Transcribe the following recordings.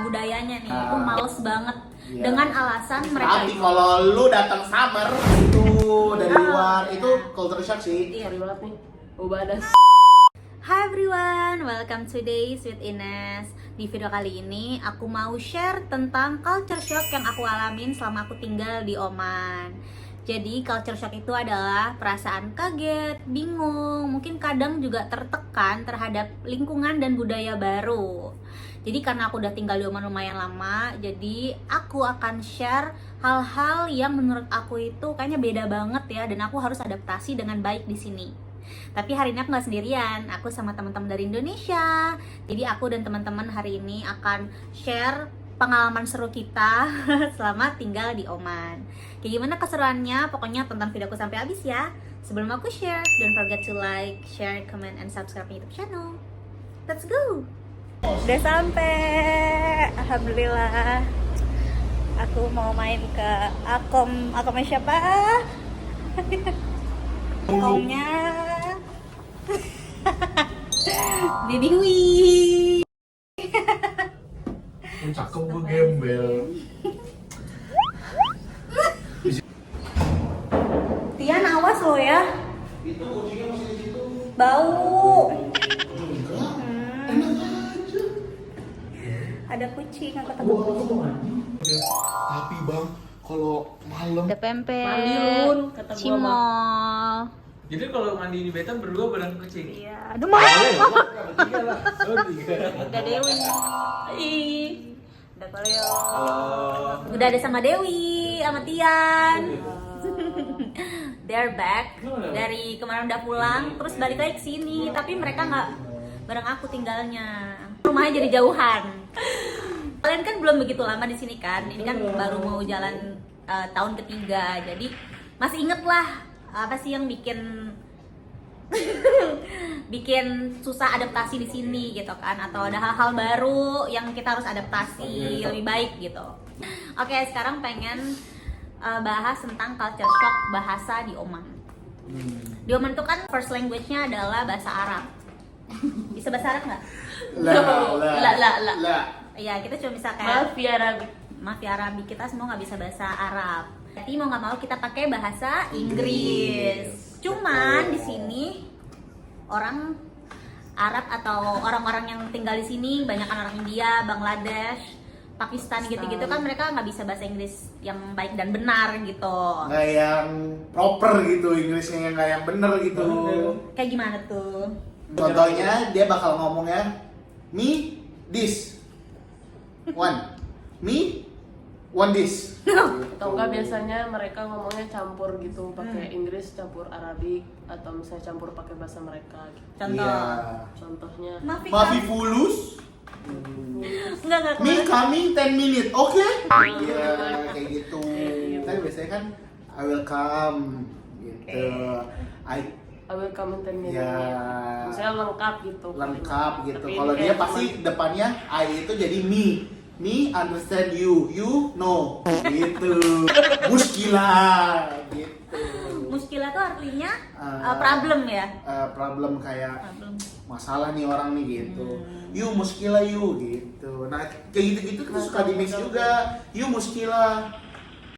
budayanya nih. Aku males banget dengan alasan mereka. Tapi kalau lu datang summer itu dari luar itu culture shock sih. Iya. Sorry banget nih, badas. Hi everyone, welcome to Days with Ines. Di video kali ini aku mau share tentang culture shock yang aku alamin selama aku tinggal di Oman. Jadi culture shock itu adalah perasaan kaget, bingung, mungkin kadang juga tertekan terhadap lingkungan dan budaya baru. Jadi karena aku udah tinggal di Oman lumayan lama, jadi aku akan share hal-hal yang menurut aku itu kayaknya beda banget ya, dan aku harus adaptasi dengan baik di sini. Tapi hari ini aku nggak sendirian, aku sama teman-teman dari Indonesia. Jadi aku dan teman-teman hari ini akan share pengalaman seru kita selama tinggal di Oman. Kayak gimana keseruannya? Pokoknya tonton videoku sampai habis ya. Sebelum aku share, don't forget to like, share, comment, and subscribe YouTube channel. Let's go! Udah sampai, alhamdulillah. Aku mau main ke akomnya siapa? Akomnya Baby Hui. Cakep gue gembel. Tian, awas lo ya. Itu kucingnya masih di situ. Bau. Enggak. Enak aja. Ada kucing, aku takut kucing. Tapi bang, kalau malam Ada pempek. Mandi Lun, kata gua, Cimol. Jadi kalau mandi di Batam berdua bareng kucing. Iya, aduh mau. Tiga lah. Oh, tiga. Udah Dewi. Ih. Udah Koleo. Halo. Udah ada sama Dewi, sama Tian. They're back. Dari kemarin udah pulang, terus balik lagi ke sini. Tapi mereka nggak bareng aku tinggalnya. Rumahnya jadi jauhan. Kalian kan belum begitu lama di sini kan? Ini kan baru mau jalan tahun ketiga. Jadi masih inget lah apa sih yang bikin bikin susah adaptasi di sini gitu kan, atau ada hal-hal baru yang kita harus adaptasi lebih baik gitu. Oke, sekarang pengen bahas tentang culture shock bahasa di Oman. Di Oman itu kan first language-nya adalah bahasa Arab. Bisa bahasa Arab nggak? La. Iya, kita cuma bisa kayak Maaf ya Arabi, kita semua nggak bisa bahasa Arab. Jadi mau nggak mau kita pakai bahasa Inggris. Cuman di sini orang Arab atau orang-orang yang tinggal di sini banyak orang India, Bangladesh, Pakistan gitu-gitu kan, mereka nggak bisa bahasa Inggris yang baik dan benar gitu. nggak yang proper gitu, Inggrisnya yang nggak yang bener gitu. Kayak gimana tuh? Contohnya dia bakal ngomongnya me this one this. Atau enggak biasanya mereka ngomongnya campur gitu, pakai Inggris campur Arabik, atau misalnya campur pakai bahasa mereka gitu. Contoh. Iya. Contohnya Mafi fulus. Enggak Me kemarin. coming 10 minute, oke? Iya, kayak gitu. Kan biasanya kan I will come gitu. I will come in 10 minutes. Ya. Misalnya lengkap gitu. Lengkap gitu. Tapi Kalau ini dia kayak pasti depannya I itu jadi me. Me understand you, you no. Gitu. Muskilah gitu. Muskilah tuh artinya Ah. problem ya. Problem kayak Problem. masalah nih orang nih gitu. You muskilah you gitu. Nah, kayak gitu-gitu kita suka di mix juga. You muskilah.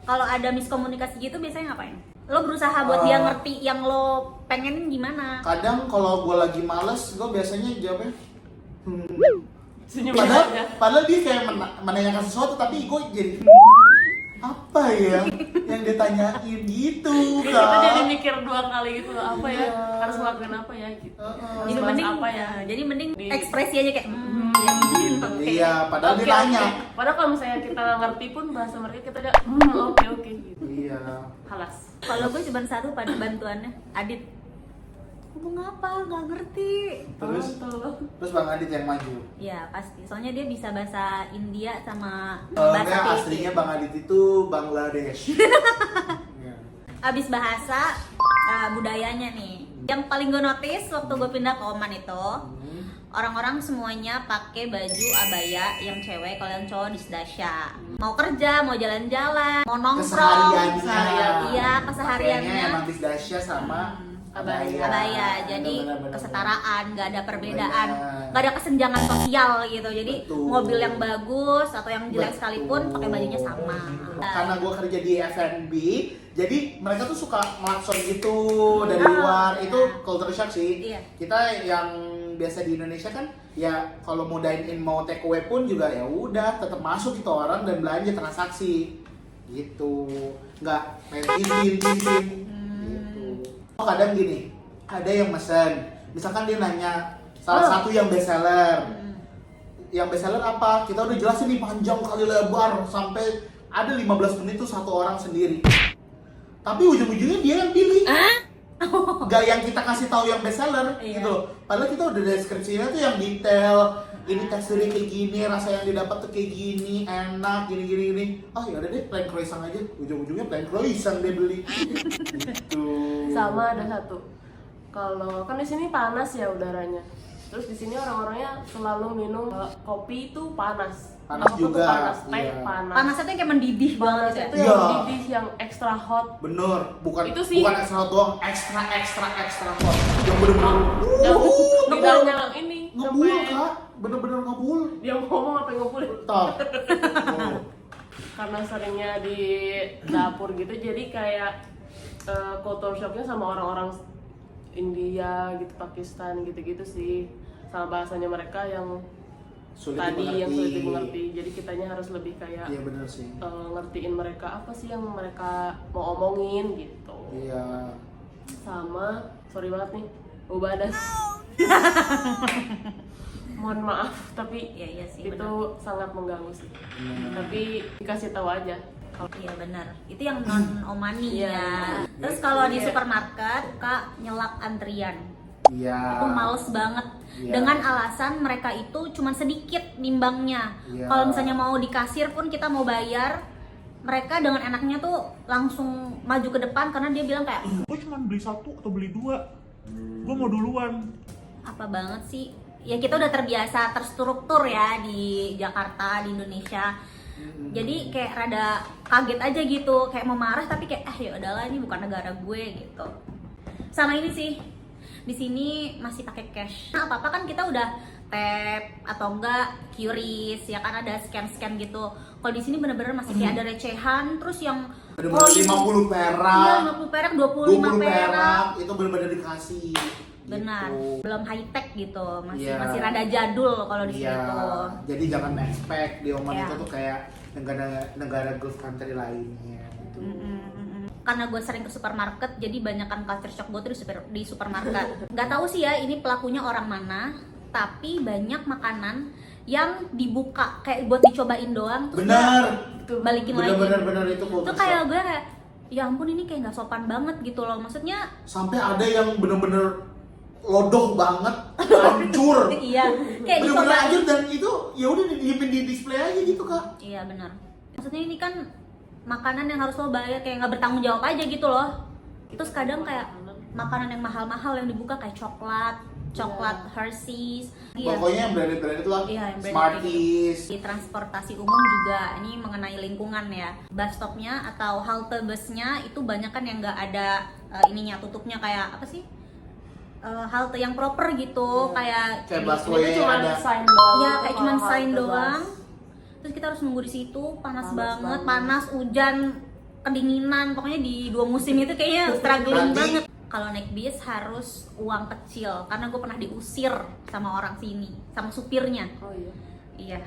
Kalau ada miskomunikasi gitu biasanya ngapain? Lo berusaha buat dia ngerti yang lo pengenin gimana? Kadang kalau gue lagi males, gue biasanya jawabnya Senyum padahal, aja. padahal dia kayak menanyakan sesuatu, tapi gue jadi apa ya yang ditanyain gitu Kita jadi kan. mikir 2 kali gitu, apa ya, harus ngelakuin apa ya gitu. Heeh. Jadi Bahas mending apa ya? jadi mending Di- ekspresi aja kayak iya, oke. Iya, padahal Oke, dia tanya. oke. Padahal kalau misalnya kita nggak ngerti pun bahasa mereka, kita udah oke gitu. Iya. Halas. Kalau gue cuma satu pada bantuannya, Adit. Ngomong apa? Nggak ngerti. Terus Bang Adit yang maju. Ya pasti, soalnya dia bisa bahasa India sama Soalnya bahasa aslinya Filipina. Bang Adit itu Bangladesh. Iya. Abis bahasa budayanya nih, yang paling gue notice waktu gue pindah ke Oman itu, orang-orang semuanya pakai baju abaya, yang cewek, kalau yang cowok disdasya. Mau kerja, mau jalan-jalan, mau nongkrong, Kesehariannya. iya Pakaiannya kesehariannya emang disdasya sama Abaya. abaya. Jadi Bener-bener. kesetaraan, nggak ada perbedaan. Bener. nggak ada kesenjangan sosial gitu. Jadi Betul. mobil yang bagus atau yang jelek Betul. sekalipun pakai bajunya sama. Karena gue kerja di F&B, jadi mereka tuh suka ngelakson gitu dari luar. Itu culture shock sih. Iya. Kita yang biasa di Indonesia kan, ya kalau mau dine in mau take away pun juga ya udah tetap masuk itu orang dan belanja transaksi gitu, nggak main izin gitu. Kadang gini, ada yang mesen, misalkan dia nanya salah satu yang best seller. Yang best seller apa? Kita udah jelasin nih panjang kali lebar sampai ada 15 menit tuh satu orang sendiri. Tapi ujung-ujungnya dia yang pilih. Gak yang kita kasih tahu yang best seller Iya. gitu. Padahal kita udah deskripsinya tuh yang detail. Ini teksturnya kayak gini, rasa yang didapat tuh kayak gini, enak, gini. Ah ya udah deh, plain croissant aja. Ujung-ujungnya plain croissant dia beli. Gitu. Sama ada satu. Kalau kan di sini panas ya udaranya. Terus di sini orang-orangnya selalu minum kopi itu panas. Panas Apapun tuh juga, panas, teh iya. panas. Panasnya tuh kayak mendidih banget Panas ya. itu Iya. yang didih, yang extra hot. Bener, bukan Itu sih. bukan extra hot doang, extra hot. Yang bener-bener Yang ngebul. lidahnya ini Ngebul sampai kak, bener-bener ngebul. dia ngomong apa yang ngebul. Betul. Oh. Karena seringnya di dapur gitu, jadi kayak culture shocknya sama orang-orang India gitu, Pakistan gitu-gitu sih, sama bahasanya mereka yang Sulit tadi dimengerti. yang sulit dimengerti. Jadi kitanya harus lebih kayak Iya bener sih. ngertiin mereka apa sih yang mereka mau omongin gitu. Iya. Sama sorry banget nih, Ubadas. Mohon maaf, tapi Iya sih. itu benar. sangat mengganggu sih. Bener. Tapi dikasih tahu aja. Iya benar. Itu yang non Omani Iya. ya. Terus kalau di Iya. supermarket Kak nyelak antrian. Iya. Itu males banget. Iya. Dengan alasan mereka itu cuma sedikit nimbangnya. Iya. Kalau misalnya mau di kasir pun kita mau bayar, mereka dengan enaknya tuh langsung maju ke depan karena dia bilang kayak gue cuma beli satu atau beli dua, gue mau duluan. apa banget sih. Ya kita udah terbiasa terstruktur ya di Jakarta, di Indonesia. Jadi kayak rada kaget aja gitu, kayak mau marah tapi kayak ya udahlah ini bukan negara gue gitu. Sama ini sih, di sini masih pakai cash. Nah, apa-apa kan kita udah tap atau enggak QRIS ya kan, ada scan gitu. Kalau di sini bener-bener masih kayak ada recehan, terus yang Bener-bener 50 perak. Iya, 50 perak, 25 perak. Itu bener-bener dikasih. Benar, Gitu. belum high tech gitu, masih Iya. masih rada jadul kalau di sini Iya. tuh. Jadi jangan expect di Oman Iya. itu tuh kayak negara Gulf country lainnya. Gitu. Karena gue sering ke supermarket, jadi banyakan culture shock gue tuh di supermarket. Nggak tahu sih ya ini pelakunya orang mana, tapi banyak makanan yang dibuka kayak buat dicobain doang, terus Bener. dia balikin lagi. Bener-bener itu Itu kayak gue kayak, ya ampun ini kayak nggak sopan banget gitu loh. Maksudnya sampai ada yang bener-bener lodoh banget, hancur. iya, kayak Bener-bener dicobain. hancur dan itu ya udah didiepin di display aja gitu kak. Iya benar. Maksudnya ini kan makanan yang harus lo bayar, kayak nggak bertanggung jawab aja gitu loh. Terus kadang kayak makanan yang mahal-mahal yang dibuka kayak coklat Hershey's. Iya. Pokoknya yang branded itu lah. Iya, yang branded Smarties. Di transportasi umum juga ini mengenai lingkungan ya. Bus stopnya atau halte busnya itu banyak kan yang nggak ada ininya, tutupnya kayak apa sih? Halte yang proper gitu, kayak Kayak di- busway Ini cuma ada. sign doang. Iya, gitu kayak kalau cuman halte sign bus. doang. Terus kita harus nunggu di situ, panas banget, banget. panas, hujan, kedinginan. Pokoknya di dua musim itu kayaknya struggling Nanti- banget. Kalau naik bis harus uang kecil, karena gue pernah diusir sama orang sini, sama supirnya. Oh iya. Iya.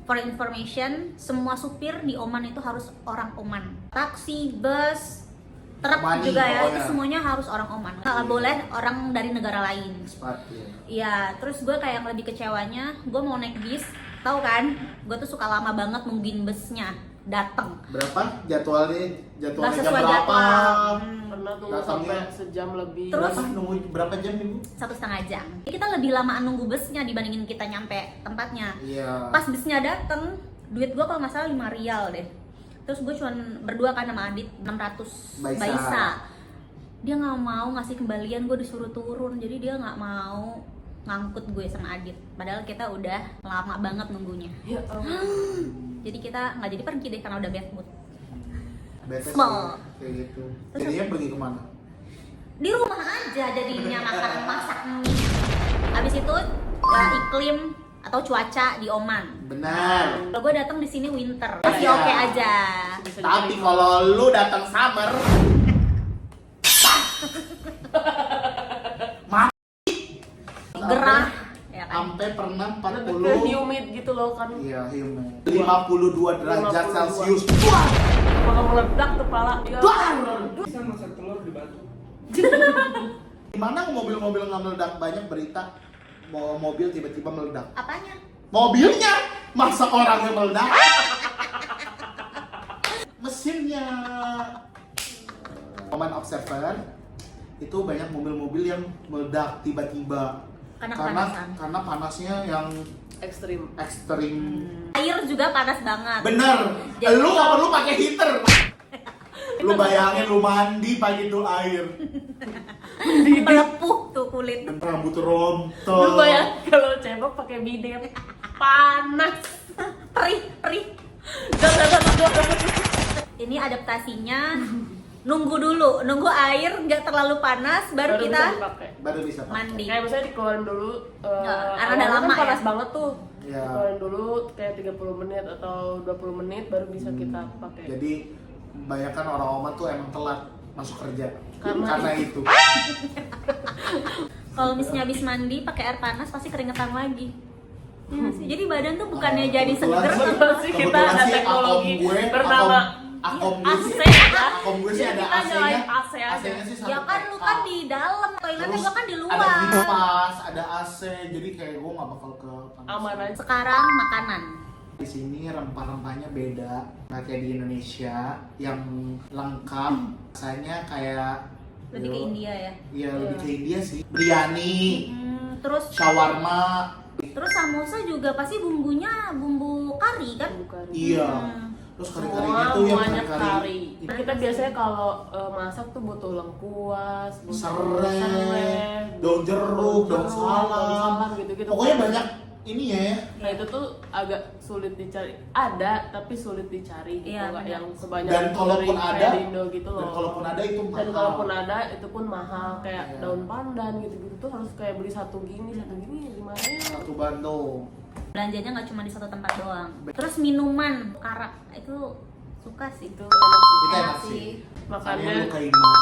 For information, semua supir di Oman itu harus orang Oman. Taksi, bus, truk Omani, juga ya, itu pokoknya. semuanya harus orang Oman. Nggak boleh orang dari negara lain. Sepatu. Iya, terus gue kayak yang lebih kecewanya, gue mau naik bis, tahu kan? Gue tuh suka lama banget nungguin busnya dateng. Berapa jadwalnya? Nggak Jadwalnya jam sesuai berapa? jadwal. Pernah tunggu Datangnya. sampai sejam lebih. Terus? Berapa? Nunggu berapa jam ibu? 1,5 jam. Kita lebih lamaan nunggu busnya dibandingin kita nyampe tempatnya. Iya. Pas busnya dateng, duit gue kalau nggak salah 5 rial deh. Terus gue cuman berdua kan sama Adit, 600 Baisa. Baisa. Dia nggak mau ngasih kembalian, gue disuruh turun. Jadi dia nggak mau ngangkut gue sama Adit. Padahal kita udah lama banget nunggunya. Ya ampun. Jadi kita nggak jadi pergi deh karena udah bad mood. Bete sih, Small. kayak gitu. Jadinya pergi kemana? Di rumah aja jadinya makan masak mie. Habis itu iklim atau cuaca di Oman. Benar. Kalau gue datang di sini winter, masih Iya. oke aja. Bisa Tapi jadi- kalau lu datang summer, Gerah, ya kan? sampai pernah lebih ke 40. humid gitu loh kan. Iya, humid. 52 derajat 52. Celcius. Kalau meledak kepala ya. Bisa masak telur di batu. Gimana mobil-mobil nggak meledak? Banyak berita mau mobil tiba-tiba meledak. Apanya? Mobilnya, masa orangnya meledak? Mesinnya. Oman Observer itu banyak mobil-mobil yang meledak tiba-tiba Karena kepanasan. karena panasnya yang Ekstrim. ekstrim. Air juga panas banget. Bener, Jadi- lu nggak perlu pakai heater. Lu bayangin lu mandi pakai itu air, Melepuh tuh kulit. rambut Lu rontok. bayang kalau cebok pakai bidet panas. Perih. Ini adaptasinya nunggu dulu, nunggu air nggak terlalu panas baru Baru kita bisa dipakai. Baru bisa pakai. mandi. Kayak misalnya dikeluarin dulu Karena awalnya udah kan lama panas ya? banget tuh. Iya. Dikeluarin dulu kayak 30 menit atau 20 menit baru bisa kita pakai. Jadi kebanyakan orang Oman tuh emang telat masuk kerja Karena itu. Kalau misalnya habis mandi pakai air panas pasti keringetan lagi. Ya nggak sih? Jadi badan tuh bukannya jadi seger Kebetulan sih kita kebetulan ada sih teknologi akom gue, bernama akom gue AC sih, ya. akom gue sih Jadi ada kita AC-nya. nyalain AC aja. AC-nya sih Ya kan lu kan di dalam, toiletnya Terus gua kan di ada luar. kipas, ada AC, jadi kayak gue nggak bakal ke panas. Aman aja. Sekarang makanan. Di sini rempah-rempahnya beda, nggak kayak di Indonesia yang lengkap. Rasanya kayak Lebih ke India ya. Iya, lebih Iya. ke India sih. Biryani, Terus shawarma, samosa juga pasti bumbunya bumbu kari kan? Bukan. iya. Hmm. Terus kari-karinya tuh yang Semuanya kari-kari kari. Kita biasanya kalau masak tuh butuh lengkuas, butuh serai, daun jeruk, daun salam, gitu-gitu. pokoknya banyak ini ya. Nah itu tuh agak sulit dicari. Ada tapi sulit dicari gitu, Iya, nggak benar. yang sebanyak Dan kalaupun kayak ada, di Indo gitu loh. dan kalaupun ada itu mahal. Dan kalaupun ada itu pun mahal kayak Iya. daun pandan gitu-gitu tuh harus kayak beli satu gini 5.000. Satu Bandung. Belanjanya nggak cuma di satu tempat doang. Terus minuman karak itu suka sih. Itu enak sih. Itu enak sih. Makanya lu kaimat.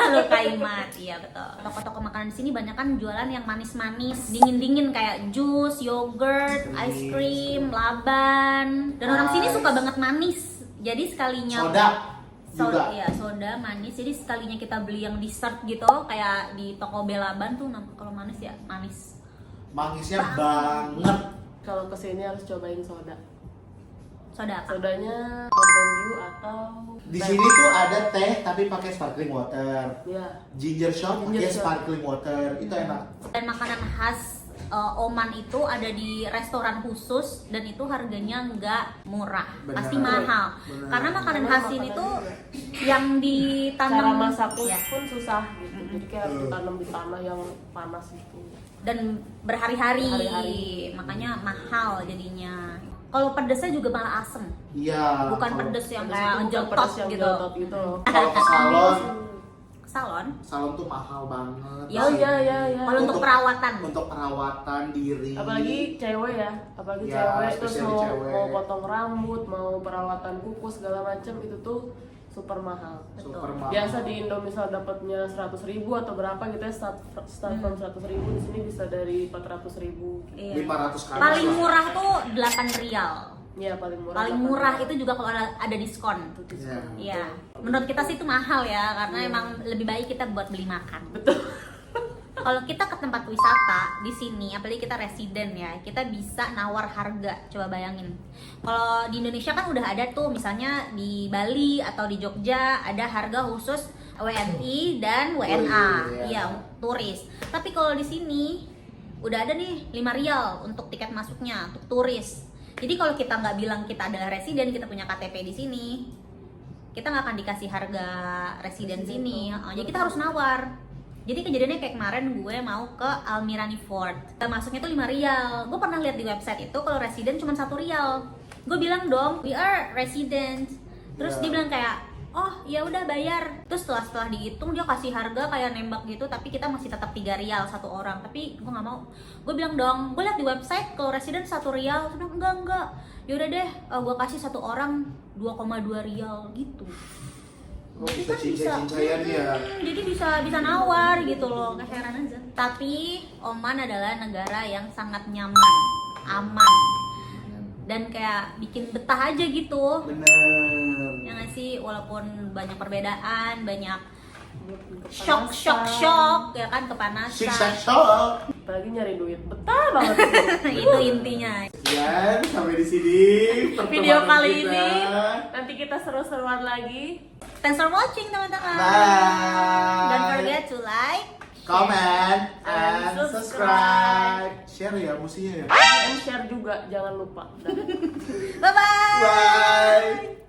Lu kaimat, iya betul. Toko-toko makanan di sini banyak kan jualan yang manis-manis, dingin-dingin kayak jus, yogurt, ice cream, laban. Dan orang sini suka banget manis. Jadi sekalinya Soda juga. Iya, soda manis. Jadi sekalinya kita beli yang dessert gitu, kayak di toko Belaban tuh kalau manis ya manis. Manisnya banget. kalau kesini harus cobain soda. Soda apa? Sodanya Mountain Dew atau Di sini tuh ada teh tapi pakai sparkling water. ya Ginger shot Ginger pakai shot. sparkling water. Itu enak. Dan makanan khas Oman itu ada di restoran khusus dan itu harganya nggak murah, Benar. pasti mahal. Benar. Karena makanan Karena khas makanan ini tuh juga. yang ditanam cara masaknya ya, pun susah gitu. Jadi kayak harus ditanam di tanah yang panas gitu. dan berhari-hari, Berhari-hari. makanya mahal jadinya. Kalau pedesnya juga malah asem, Iya. bukan kalau- pedes yang Pedas kayak itu bukan jotot pedas yang gitu. jotot gitu loh. Kalau ke salon, Salon. salon tuh mahal banget. Ya, Oh iya iya iya. Kalau untuk perawatan, Untuk perawatan diri. Apalagi cewek ya, apalagi Ya, cewek terus spesial mau cewek. mau potong rambut, mau perawatan kuku segala macem itu tuh super mahal. Super mahal. Biasa di Indo misal dapatnya 100.000 atau berapa gitu ya, start from 100.000, di sini bisa dari 400.000. iya. 500 kali. Paling murah tuh 8 rial. Iya paling murah. Paling murah itu juga kalau ada diskon. Iya. Iya, menurut kita sih itu mahal ya, karena emang lebih baik kita buat beli makan. Betul. Kalau kita ke tempat wisata di sini, apalagi kita residen ya, kita bisa nawar harga. Coba bayangin. Kalau di Indonesia kan udah ada tuh, misalnya di Bali atau di Jogja ada harga khusus WNI dan WNA, iya. iya turis. Tapi kalau di sini udah ada nih 5 rial untuk tiket masuknya untuk turis. Jadi kalau kita nggak bilang kita adalah residen, kita punya KTP di sini, kita nggak akan dikasih harga residen sini. Jadi kita harus nawar. Jadi kejadiannya kayak kemarin gue mau ke Almirani Fort, masuknya tuh 5 rial. Gue pernah lihat di website itu kalau residen cuma 1 rial. Gue bilang dong, we are resident. Terus Ya. dia bilang kayak, oh ya udah bayar. Terus setelah dihitung dia kasih harga kayak nembak gitu, tapi kita masih tetap 3 rial satu orang. Tapi gue nggak mau. Gue bilang dong, gue liat di website kalau resident 1 rial. Dia bilang enggak. Yaudah deh, gue kasih satu orang 2,2 rial gitu. Oh, Jadi bisa kan cincai-cincaian ya. jadi bisa nawar gitu loh, heran aja. Tapi Oman adalah negara yang sangat nyaman, aman, dan kayak bikin betah aja gitu. Bener. Ya nggak sih, walaupun banyak perbedaan, banyak Kepanasan. shock ya kan, kepanasan. Siksa shock. Apalagi nyari duit, betah banget itu. Itu intinya. Sekian sampai di sini Video pertemuan kali kita. ini. Nanti kita seru-seruan lagi. Thanks for watching teman-teman. Bye. Don't forget to like, Comment and And subscribe. Share ya musinya ya. Dan share juga, jangan lupa. Dah. bye bye. Bye.